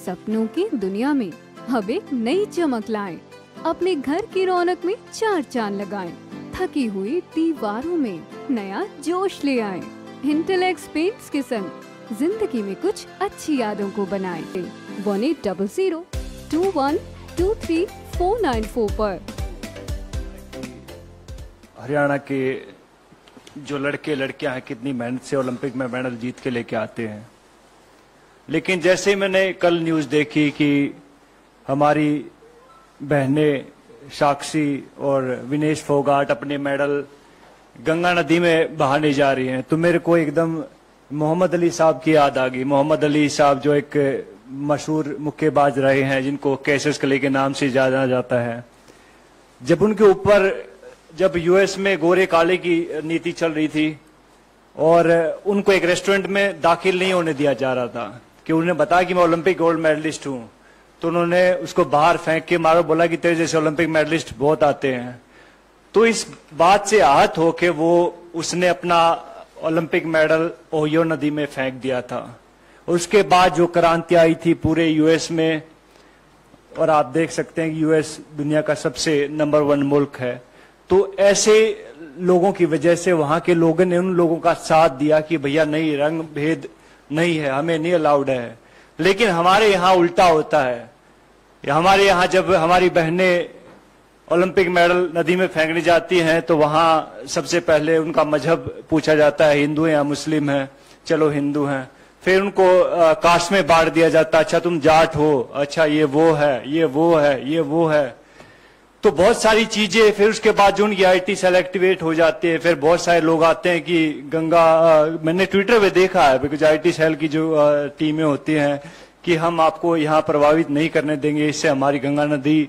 सपनों की दुनिया में अब एक नई चमक लाएं। अपने घर की रौनक में चार चांद लगाएं। थकी हुई दीवारों में नया जोश ले आएं। इंटेलेक्स पेंट्स के संग जिंदगी में कुछ अच्छी यादों को बनाएं। 180021239494 पर। हरियाणा के जो लड़के लड़कियां हैं कितनी मेहनत से ओलंपिक में मेडल जीत के लेके आते हैं, लेकिन जैसे मैंने कल न्यूज देखी कि हमारी बहनें साक्षी और विनेश फोगाट अपने मेडल गंगा नदी में बहाने जा रही हैं, तो मेरे को एकदम मोहम्मद अली साहब की याद आ गई। मोहम्मद अली साहब जो एक मशहूर मुक्केबाज रहे हैं, जिनको कैसियस क्ले के नाम से जाना जाता है। जब उनके ऊपर जब यूएस में गोरे काले की नीति चल रही थी और उनको एक रेस्टोरेंट में दाखिल नहीं होने दिया जा रहा था कि उन्हें बताया कि मैं ओलंपिक गोल्ड मेडलिस्ट हूं, तो उन्होंने उसको बाहर फेंक के मारो, बोला कि तेरे जैसे ओलंपिक मेडलिस्ट बहुत आते हैं। तो इस बात से आहत होके उसने अपना ओलंपिक मेडल ओहियो नदी में फेंक दिया था। उसके बाद जो क्रांति आई थी पूरे यूएस में, और आप देख सकते हैं कि यूएस दुनिया का सबसे नंबर 1 मुल्क है, तो ऐसे लोगों की वजह से वहां के लोगों ने उन लोगों का साथ दिया कि भैया नहीं, रंग भेद नहीं है, हमें नहीं अलाउड है। लेकिन हमारे यहाँ उल्टा होता है। हमारे यहाँ जब हमारी बहनें ओलंपिक मेडल नदी में फेंकने जाती हैं तो वहां सबसे पहले उनका मजहब पूछा जाता है, हिंदू है या मुस्लिम है। चलो हिंदू हैं, फिर उनको कास्ट में बांट दिया जाता है, अच्छा तुम जाट हो, अच्छा ये वो है, ये वो है, ये वो है। तो बहुत सारी चीजें, फिर उसके बाद जो उनकी आईटी सेल एक्टिवेट हो जाती है, फिर बहुत सारे लोग आते हैं कि गंगा, मैंने ट्विटर पे देखा है बिकॉज आईटी सेल की जो टीमें होती हैं कि हम आपको यहाँ प्रभावित नहीं करने देंगे, इससे हमारी गंगा नदी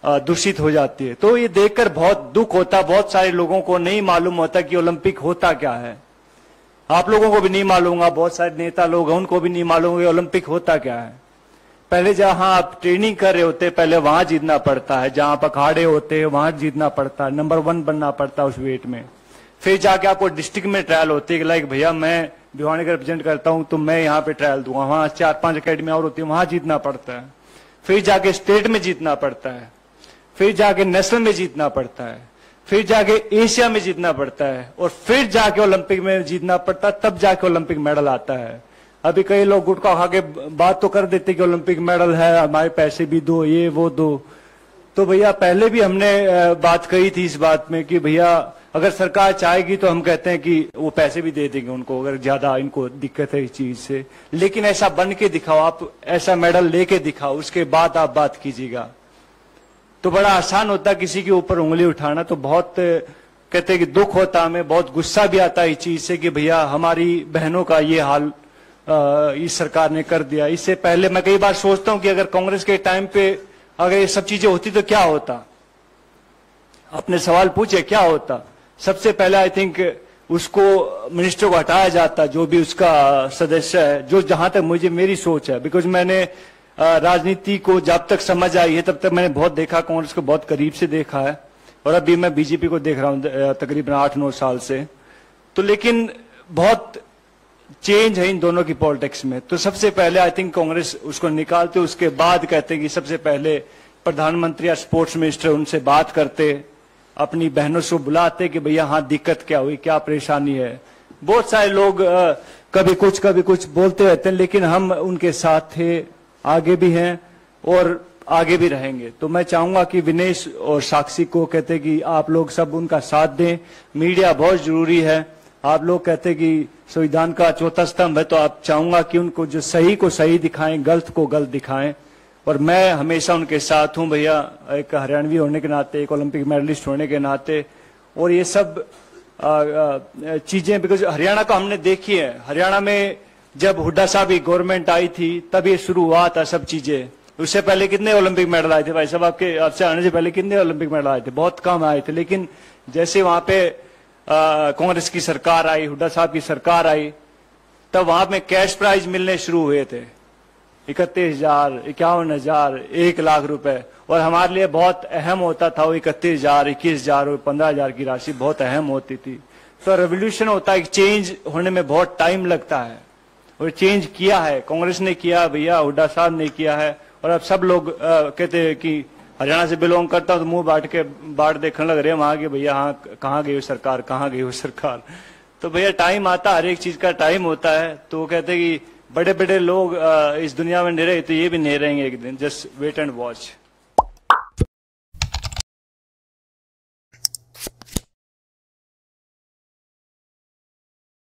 दूषित हो जाती है। तो ये देखकर बहुत दुख होता। बहुत सारे लोगों को नहीं मालूम होता कि ओलंपिक होता क्या है। आप लोगों को भी नहीं मालूम होगा, बहुत सारे नेता लोग हैं उनको भी नहीं मालूम होगा ओलंपिक होता क्या है। पहले जहां आप ट्रेनिंग कर रहे होते पहले वहां जीतना पड़ता है, जहां आप अखाड़े होते हैं वहां जीतना पड़ता है, नंबर 1 बनना पड़ता है उस वेट में। फिर जाके आपको डिस्ट्रिक्ट में ट्रायल होती है, लाइक भैया मैं भिवानी का रिप्रेजेंट करता हूं तो मैं यहाँ पे ट्रायल दूंगा, वहां 4-5 अकेडमी और होती है, वहां जीतना पड़ता है। फिर जाके स्टेट में जीतना पड़ता है, फिर जाके नेशनल में जीतना पड़ता है, फिर जाके एशिया में जीतना पड़ता है, और फिर जाके ओलंपिक में जीतना पड़ता है, तब जाके ओलंपिक मेडल आता है। अभी कई लोग गुटखा खा के बात तो कर देते कि ओलंपिक मेडल है, हमारे पैसे भी दो, ये वो दो। तो भैया पहले भी हमने बात कही थी इस बात में कि भैया अगर सरकार चाहेगी तो हम कहते हैं कि वो पैसे भी दे देंगे उनको, अगर ज्यादा इनको दिक्कत है इस चीज से। लेकिन ऐसा बन के दिखाओ, आप ऐसा मेडल लेके दिखाओ, उसके बाद आप बात कीजिएगा। तो बड़ा आसान होता किसी के ऊपर उंगली उठाना। तो बहुत कहते हैं कि दुख होता, हमें बहुत गुस्सा भी आता है इस चीज से कि भैया हमारी बहनों का ये हाल इस सरकार ने कर दिया। इससे पहले मैं कई बार सोचता हूं कि अगर कांग्रेस के टाइम पे अगर ये सब चीजें होती तो क्या होता। अपने सवाल पूछे क्या होता। सबसे पहले आई थिंक उसको मिनिस्टर को हटाया जाता, जो भी उसका सदस्य है, जो जहां तक मुझे मेरी सोच है। बिकॉज मैंने राजनीति को जब तक समझ आई है तब तक मैंने बहुत देखा, कांग्रेस को बहुत करीब से देखा है, और अभी मैं बीजेपी को देख रहा हूं तकरीबन 8-9 साल से। तो लेकिन बहुत चेंज है इन दोनों की पॉलिटिक्स में। तो सबसे पहले आई थिंक कांग्रेस उसको निकालते, उसके बाद कहते हैं कि सबसे पहले प्रधानमंत्री या स्पोर्ट्स मिनिस्टर उनसे बात करते, अपनी बहनों से बुलाते कि भैया हाँ दिक्कत क्या हुई, क्या परेशानी है। बहुत सारे लोग कभी कुछ बोलते रहते हैं, लेकिन हम उनके साथ थे, आगे भी हैं और आगे भी रहेंगे। तो मैं चाहूंगा कि विनेश और साक्षी को कहते कि आप लोग सब उनका साथ दें। मीडिया बहुत जरूरी है। आप लोग कहते कि संविधान का चौथा स्तंभ है, तो आप चाहूंगा कि उनको जो सही को सही दिखाएं, गलत को गलत दिखाएं, और मैं हमेशा उनके साथ हूं भैया, एक हरियाणवी होने के नाते, एक ओलंपिक मेडलिस्ट होने के नाते। और ये सब चीजें बिकॉज हरियाणा का हमने देखी है। हरियाणा में जब हुड्डा साहब की गवर्नमेंट आई थी तब ये शुरू हुआ था सब चीजें। उससे पहले कितने ओलंपिक मेडल आए थे भाई साहब, आपसे आने से पहले कितने ओलंपिक मेडल आए थे? बहुत कम आए थे। लेकिन जैसे वहां पे कांग्रेस की सरकार आई, हुड्डा साहब की सरकार आई, तब वहां में कैश प्राइज मिलने शुरू हुए थे, 31,000, 51,000, 1 लाख रुपए। और हमारे लिए बहुत अहम होता था वो 31,000, 21,000 और 15,000 की राशि बहुत अहम होती थी। तो रेवोल्यूशन होता है, चेंज होने में बहुत टाइम लगता है। और चेंज किया है, कांग्रेस ने किया, भैया हुड्डा साहब ने किया है। और अब सब लोग कहते हैं कि हरियाणा से बिलोंग करता हूं तो मुंह बाट देखने लग रहे हैं वहां के, भैया हाँ कहाँ गई वो सरकार, कहाँ गई वो सरकार। तो भैया टाइम आता, हर एक चीज का टाइम होता है। तो वो कहते हैं कि बड़े बड़े लोग इस दुनिया में नहीं रहे तो ये भी नहीं रहेंगे एक दिन, जस्ट वेट एंड वॉच।